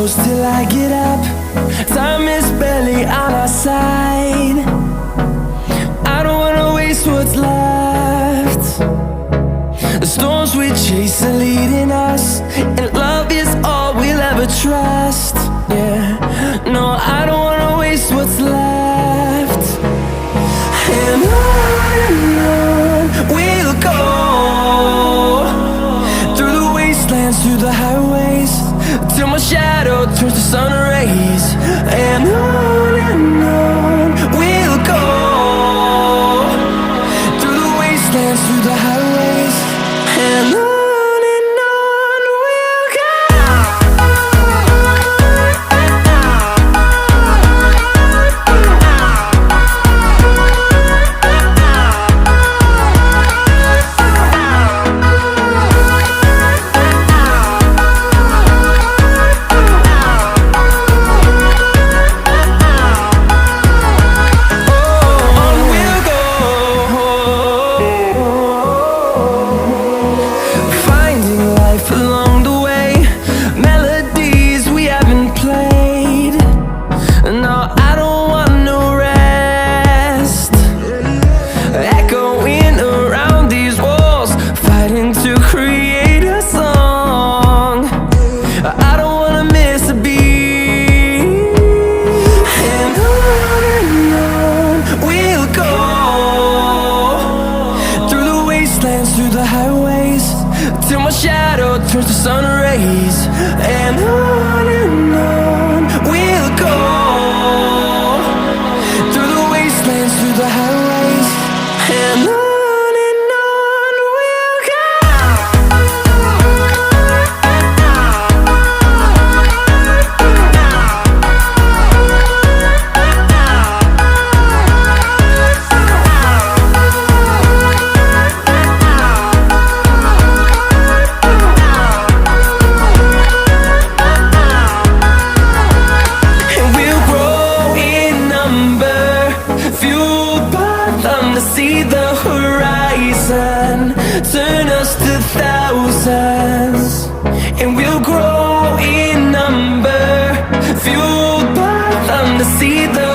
close till I get up. Time is barely on our side. I don't wanna waste what's left. The storms we chase are leading us, and love is all we'll ever trust. Yeah, no, I don't wanna waste what's left. And on we'll go, through the wastelands, through the highways, till my shadow turns to sun rays. And on we'll go, through the wastelands, through the highways, and on we'll go. Through the highways, till my shadow turns to sun rays. And on we'll go, through the wastelands, through the highways, and on we'll go. See the horizon turn us to thousands, and we'll grow in number, fueled by them to see the